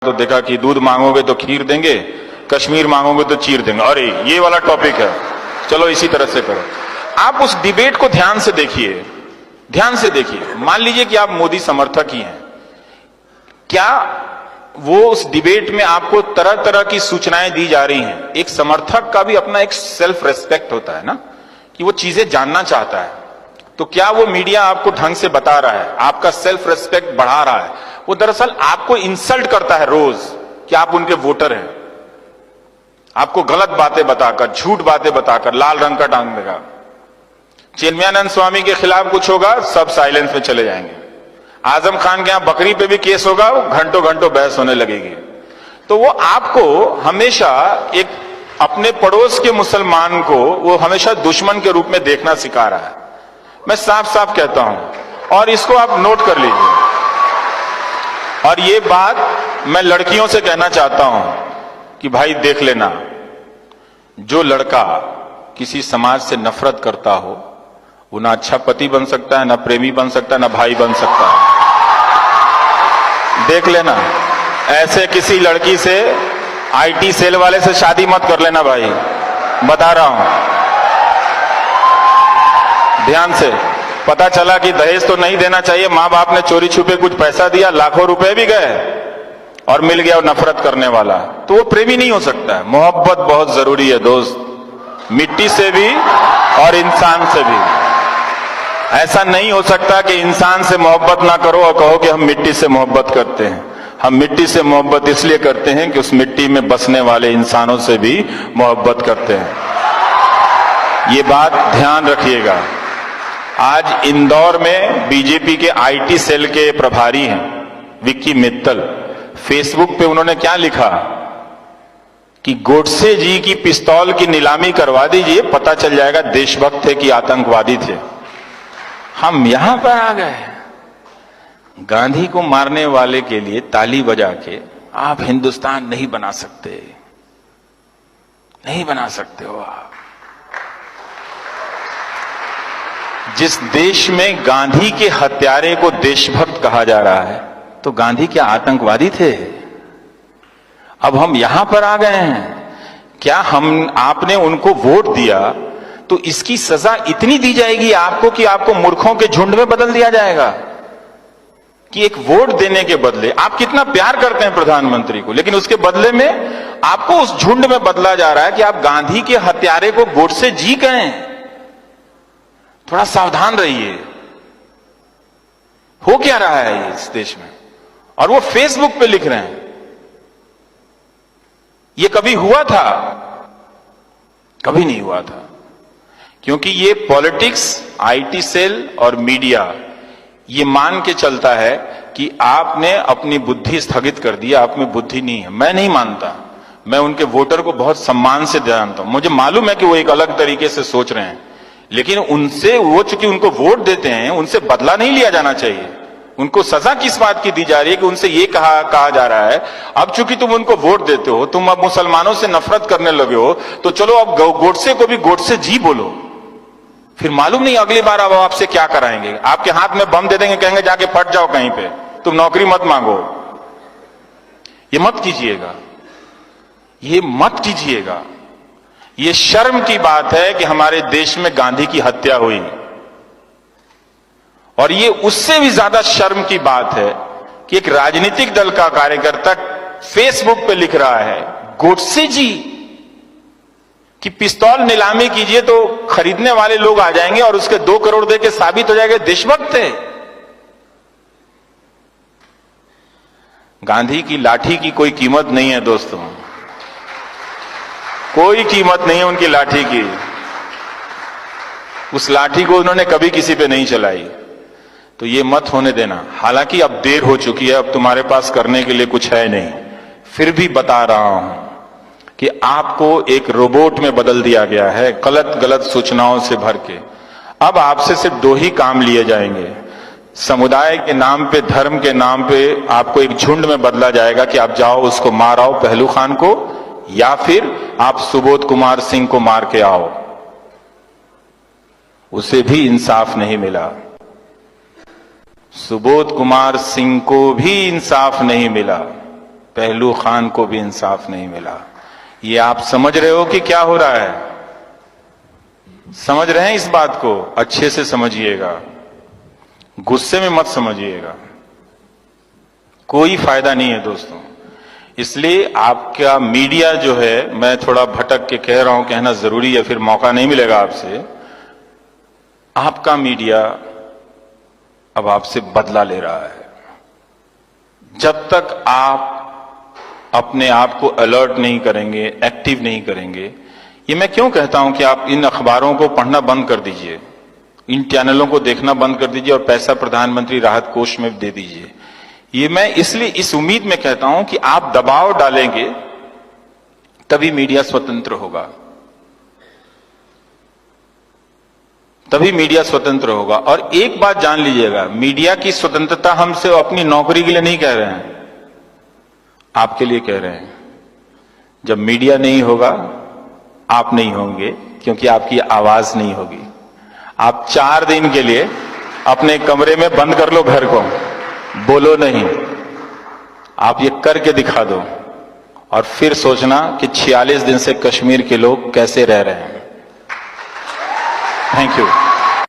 तो देखा कि दूध मांगोगे तो खीर देंगे, कश्मीर मांगोगे तो चीर देंगे। अरे ये वाला टॉपिक है, चलो इसी तरह से करो। आप उस डिबेट को ध्यान से देखिए, ध्यान से देखिए। मान लीजिए कि आप मोदी समर्थक ही हैं, क्या वो उस डिबेट में आपको तरह तरह की सूचनाएं दी जा रही हैं? एक समर्थक का भी अपना एक सेल्फ रेस्पेक्ट होता है ना, कि वो चीजें जानना चाहता है। तो क्या वो मीडिया आपको ढंग से बता रहा है, आपका सेल्फ रेस्पेक्ट बढ़ा रहा है? वो दरअसल आपको इंसल्ट करता है रोज कि आप उनके वोटर हैं, आपको गलत बातें बताकर, झूठ बातें बताकर लाल रंग का टांग देगा। चिन्मयानंद स्वामी के खिलाफ कुछ होगा, सब साइलेंस में चले जाएंगे। आजम खान के यहां बकरी पे भी केस होगा, घंटों घंटों बहस होने लगेगी। तो वो आपको हमेशा एक अपने पड़ोस के मुसलमान को वो हमेशा दुश्मन के रूप में देखना सिखा रहा है। मैं साफ साफ कहता हूं, और इसको आप नोट कर लीजिए। और ये बात मैं लड़कियों से कहना चाहता हूं कि भाई देख लेना, जो लड़का किसी समाज से नफरत करता हो वो ना अच्छा पति बन सकता है, ना प्रेमी बन सकता है, ना भाई बन सकता है। देख लेना, ऐसे किसी लड़की से, आईटी सेल वाले से शादी मत कर लेना भाई, बता रहा हूं ध्यान से। पता चला कि दहेज तो नहीं देना चाहिए, मां बाप ने चोरी छुपे कुछ पैसा दिया, लाखों रुपए भी गए और मिल गया नफरत करने वाला, तो वो प्रेमी नहीं हो सकता है। मोहब्बत बहुत जरूरी है दोस्त, मिट्टी से भी और इंसान से भी। ऐसा नहीं हो सकता कि इंसान से मोहब्बत ना करो और कहो कि हम मिट्टी से मोहब्बत करते हैं। हम मिट्टी से मोहब्बत इसलिए करते हैं कि उस मिट्टी में बसने वाले इंसानों से भी मोहब्बत करते हैं। ये बात ध्यान रखिएगा। आज इंदौर में बीजेपी के आईटी सेल के प्रभारी हैं विक्की मित्तल, फेसबुक पे उन्होंने क्या लिखा कि गोडसे जी की पिस्तौल की नीलामी करवा दीजिए, पता चल जाएगा देशभक्त थे कि आतंकवादी थे। हम यहां पर आ गए, गांधी को मारने वाले के लिए ताली बजा के आप हिंदुस्तान नहीं बना सकते, नहीं बना सकते हो आप। जिस देश में गांधी के हत्यारे को देशभक्त कहा जा रहा है, तो गांधी क्या आतंकवादी थे? अब हम यहां पर आ गए हैं, क्या आपने उनको वोट दिया तो इसकी सजा इतनी दी जाएगी आपको कि आपको मूर्खों के झुंड में बदल दिया जाएगा? कि एक वोट देने के बदले, आप कितना प्यार करते हैं प्रधानमंत्री को, लेकिन उसके बदले में आपको उस झुंड में बदला जा रहा है कि आप गांधी के हत्यारे को गोडसे जी कहें। थोड़ा सावधान रहिए, हो क्या रहा है इस देश में। और वो फेसबुक पे लिख रहे हैं, ये कभी हुआ था? कभी नहीं हुआ था। क्योंकि ये पॉलिटिक्स, आईटी सेल और मीडिया ये मान के चलता है कि आपने अपनी बुद्धि स्थगित कर दी, आप में बुद्धि नहीं है। मैं नहीं मानता, मैं उनके वोटर को बहुत सम्मान से जानता हूं, मुझे मालूम है कि वो एक अलग तरीके से सोच रहे हैं, लेकिन उनसे, वो चूंकि उनको वोट देते हैं, उनसे बदला नहीं लिया जाना चाहिए। उनको सजा किस बात की दी जा रही है कि उनसे ये कहा जा रहा है, अब चूंकि तुम उनको वोट देते हो, तुम अब मुसलमानों से नफरत करने लगे हो, तो चलो अब गोडसे को भी गोडसे जी बोलो। फिर मालूम नहीं अगली बार अब आपसे क्या कराएंगे, आपके हाथ में बम दे देंगे, कहेंगे जाके फट जाओ कहीं पे, तुम नौकरी मत मांगो। ये मत कीजिएगा, ये मत कीजिएगा। ये शर्म की बात है कि हमारे देश में गांधी की हत्या हुई, और ये उससे भी ज्यादा शर्म की बात है कि एक राजनीतिक दल का कार्यकर्ता फेसबुक पे लिख रहा है गोडसे जी कि पिस्तौल नीलामी कीजिए तो खरीदने वाले लोग आ जाएंगे और उसके 2 करोड़ दे के साबित हो जाएगा देशभक्त थे। गांधी की लाठी की कोई कीमत नहीं है दोस्तों, कोई कीमत नहीं है उनकी लाठी की। उस लाठी को उन्होंने कभी किसी पे नहीं चलाई, तो ये मत होने देना। हालांकि अब देर हो चुकी है, अब तुम्हारे पास करने के लिए कुछ है नहीं, फिर भी बता रहा हूं कि आपको एक रोबोट में बदल दिया गया है, गलत गलत सूचनाओं से भर के। अब आपसे सिर्फ 2 ही काम लिए जाएंगे, समुदाय के नाम पे, धर्म के नाम पे आपको एक झुंड में बदला जाएगा कि आप जाओ उसको मार आओ, पहलू खान को, या फिर आप सुबोध कुमार सिंह को मार के आओ। उसे भी इंसाफ नहीं मिला, सुबोध कुमार सिंह को भी इंसाफ नहीं मिला। पहलू खान को भी इंसाफ नहीं मिला। ये आप समझ रहे हो कि क्या हो रहा है? समझ रहे हैं इस बात को? अच्छे से समझिएगा, गुस्से में मत समझिएगा, कोई फायदा नहीं है दोस्तों। इसलिए आपका मीडिया जो है, मैं थोड़ा भटक के कह रहा हूं, कहना जरूरी है, फिर मौका नहीं मिलेगा आपसे। आपका मीडिया अब आपसे बदला ले रहा है। जब तक आप अपने आप को अलर्ट नहीं करेंगे, एक्टिव नहीं करेंगे, ये मैं क्यों कहता हूं कि आप इन अखबारों को पढ़ना बंद कर दीजिए, इन चैनलों को देखना बंद कर दीजिए और पैसा प्रधानमंत्री राहत कोष में दे दीजिए। ये मैं इसलिए इस उम्मीद में कहता हूं कि आप दबाव डालेंगे तभी मीडिया स्वतंत्र होगा, तभी मीडिया स्वतंत्र होगा। और एक बात जान लीजिएगा, मीडिया की स्वतंत्रता हम सिर्फ अपनी नौकरी के लिए नहीं कह रहे हैं, आपके लिए कह रहे हैं। जब मीडिया नहीं होगा, आप नहीं होंगे, क्योंकि आपकी आवाज नहीं होगी। आप 4 दिन के लिए अपने कमरे में बंद कर लो घर को, बोलो नहीं। आप ये करके दिखा दो और फिर सोचना कि 46 दिन से कश्मीर के लोग कैसे रह रहे हैं। Thank you.